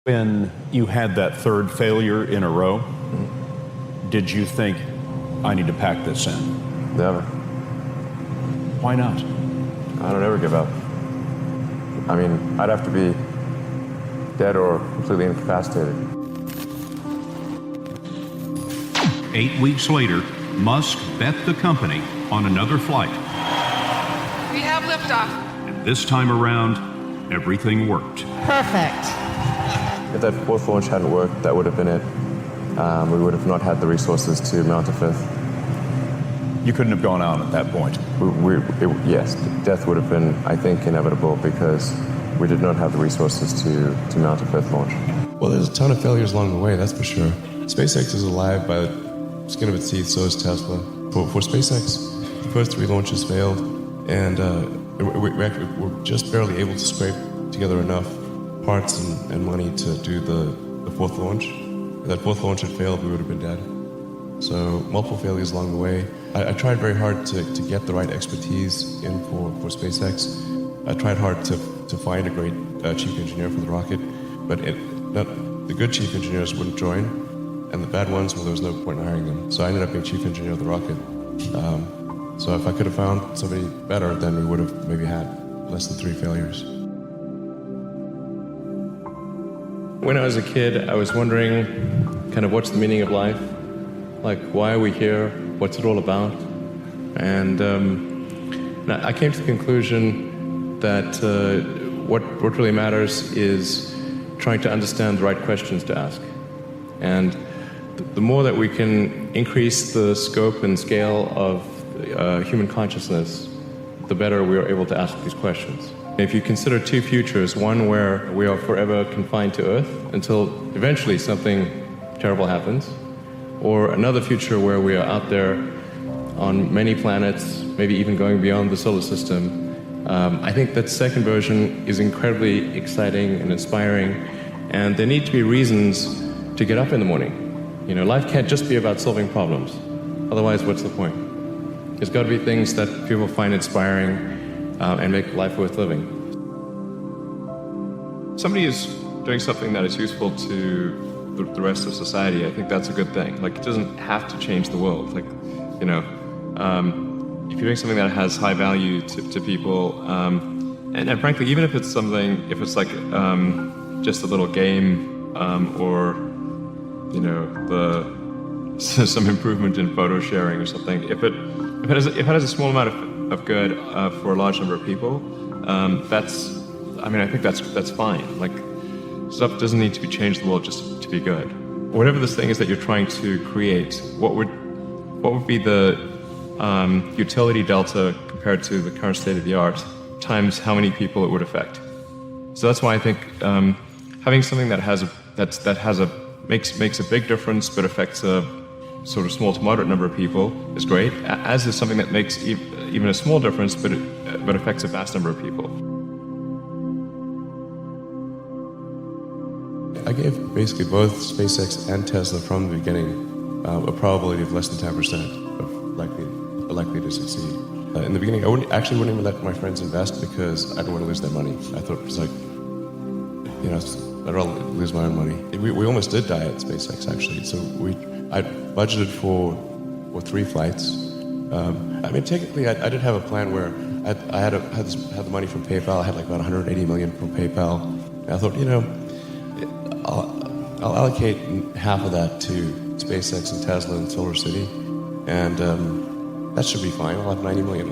When you had that third failure in a row, did you think, I need to pack this in? Never. Why not? I don't ever give up. I mean, I'd have to be dead or completely incapacitated. 8 weeks later, Musk bet the company on another flight. We have liftoff. And this time around, everything worked. Perfect. If that fourth launch hadn't worked, that would have been it. We would have not had the resources to mount a fifth. You couldn't have gone out at that point. Yes, death would have been, I think, inevitable because we did not have the resources to mount a fifth launch. Well, there's a ton of failures along the way, that's for sure. SpaceX is alive by the skin of its teeth, so is Tesla. For SpaceX, the first 3 launches failed, and we're just barely able to scrape together enough parts and money to do the fourth launch. If that fourth launch had failed, we would have been dead. So multiple failures along the way. I tried very hard to get the right expertise in for SpaceX. I tried hard to find a great chief engineer for the rocket, but the good chief engineers wouldn't join, and the bad ones, well, there was no point in hiring them. So I ended up being chief engineer of the rocket. So if I could have found somebody better, then we would have maybe had less than 3 failures. When I was a kid, I was wondering kind of what's the meaning of life? Like, why are we here? What's it all about? And I came to the conclusion that what really matters is trying to understand the right questions to ask. And the more that we can increase the scope and scale of human consciousness, the better we are able to ask these questions. If you consider 2 futures, one where we are forever confined to Earth until eventually something terrible happens, or another future where we are out there on many planets, maybe even going beyond the solar system, I think that second version is incredibly exciting and inspiring, and there need to be reasons to get up in the morning. You know, life can't just be about solving problems. Otherwise, what's the point? There's got to be things that people find inspiring and make life worth living. Somebody is doing something that is useful to the rest of society. I think that's a good thing. Like, it doesn't have to change the world. Like, you know, if you're doing something that has high value to people, and frankly, even if it's something, if it's like just a little game or, you know, some improvement in photo sharing or something, if it has a small amount of good for a large number of people, I think that's fine. Like, stuff doesn't need to be changed the world just to be good. Whatever this thing is that you're trying to create, what would be the utility delta compared to the current state of the art times how many people it would affect? So that's why I think having something that makes a big difference but affects a sort of small to moderate number of people is great, as is something that makes even a small difference but affects a vast number of people. I gave basically both SpaceX and Tesla from the beginning a probability of less than 10% of likely to succeed. In the beginning, I wouldn't even let my friends invest because I didn't want to lose their money. I thought it was like, you know, I'd rather lose my own money. We almost did die at SpaceX, actually. So I budgeted for 3 flights. I mean, technically, I did have a plan where I had the money from PayPal. I had like about 180 million from PayPal. And I thought, you know, I'll allocate half of that to SpaceX and Tesla and Solar City, and that should be fine. I'll have 90 million.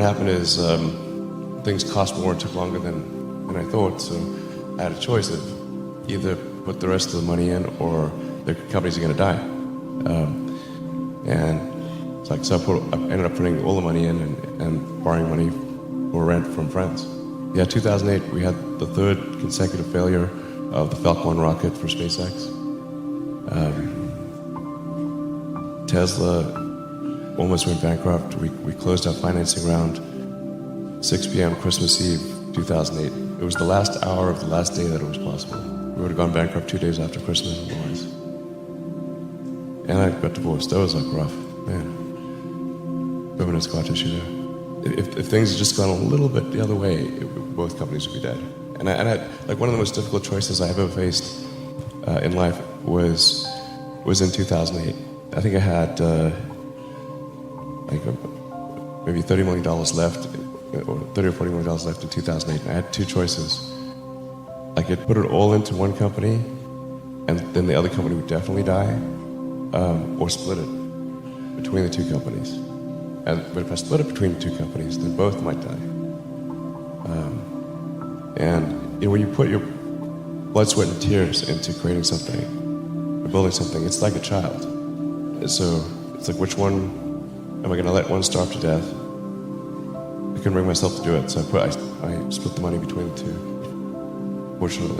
happened is things cost more and took longer than I thought. So I had a choice of either put the rest of the money in or the companies are going to die. And it's like, so I ended up putting all the money in and borrowing money for rent from friends. Yeah, 2008, we had the third consecutive failure of the Falcon 1 rocket for SpaceX. Tesla almost went bankrupt. We closed our financing round 6 p.m. Christmas Eve, 2008. It was the last hour of the last day that it was possible. We would have gone bankrupt 2 days after Christmas otherwise. And I got divorced. That was like rough, man. Permanent scar tissue there. If things had just gone a little bit the other way, both companies would be dead. And I had, like, one of the most difficult choices I ever faced in life was in 2008. I think I had maybe $30 million left, or $30 or $40 million left in 2008. And I had two choices. I could put it all into one company, and then the other company would definitely die, or split it between the two companies. But if I split it between the two companies, then both might die. And when you put your blood, sweat, and tears into creating something, or building something, it's like a child. So it's like, which one am I going to let one starve to death? I couldn't bring myself to do it, so I split the money between the two, fortunately.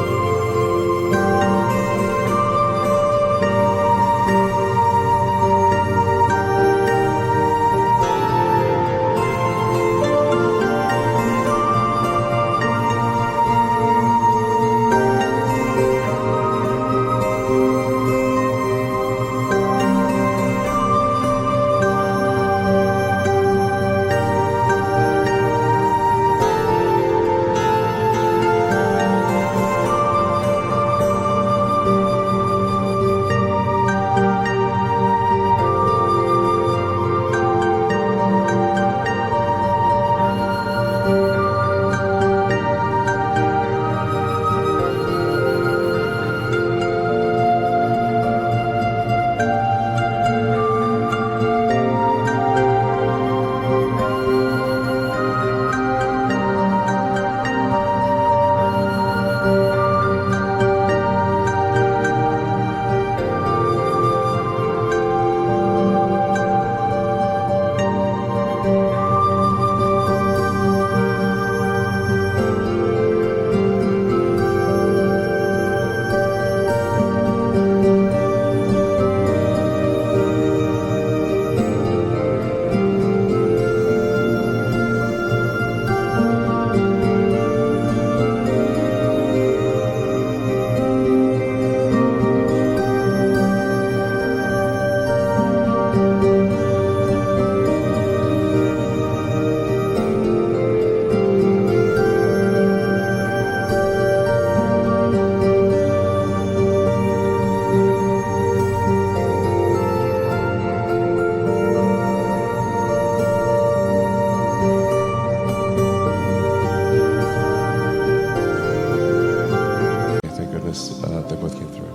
They both came through.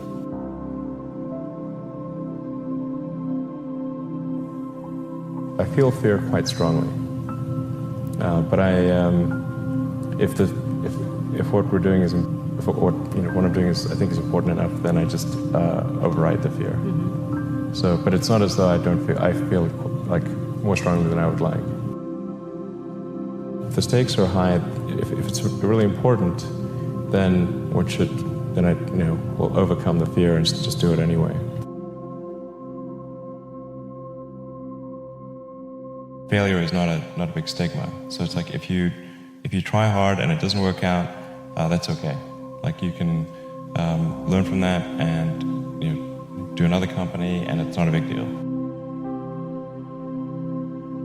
I feel fear quite strongly, but if what we're doing is, if what I'm doing is, I think, is important enough, then I just override the fear. Mm-hmm. So, but it's not as though I feel like more strongly than I would like. If the stakes are high, if it's really important, then I will overcome the fear and just do it anyway. Failure is not a big stigma. So it's like if you try hard and it doesn't work out, that's okay. Like you can learn from that and do another company, and it's not a big deal.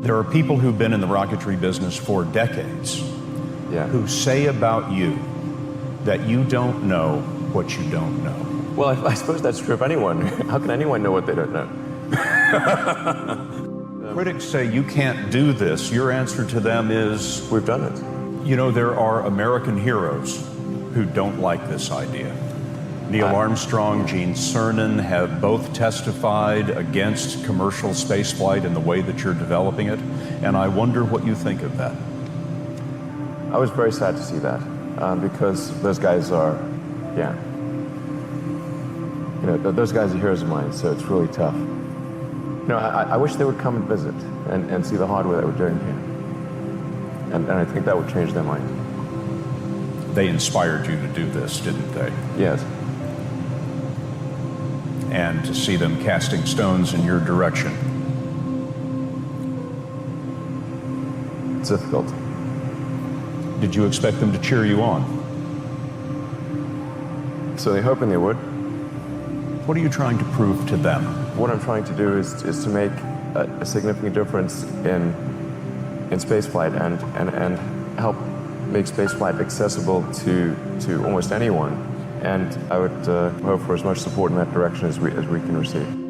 There are people who've been in the rocketry business for decades who say about you that you don't know what you don't know. Well, I suppose that's true of anyone. How can anyone know what they don't know? Critics say you can't do this. Your answer to them is, we've done it. There are American heroes who don't like this idea. Neil Armstrong, Gene Cernan have both testified against commercial spaceflight and the way that you're developing it, and I wonder what you think of that. I was very sad to see that, because those guys are, those guys are heroes of mine, so it's really tough. I wish they would come and visit and see the hardware that we're doing here. And I think that would change their mind. They inspired you to do this, didn't they? Yes. And to see them casting stones in your direction. It's difficult. Did you expect them to cheer you on? So they're hoping they would. What are you trying to prove to them? What I'm trying to do is to make a significant difference in spaceflight and help make spaceflight accessible to almost anyone. And I would hope for as much support in that direction as we can receive.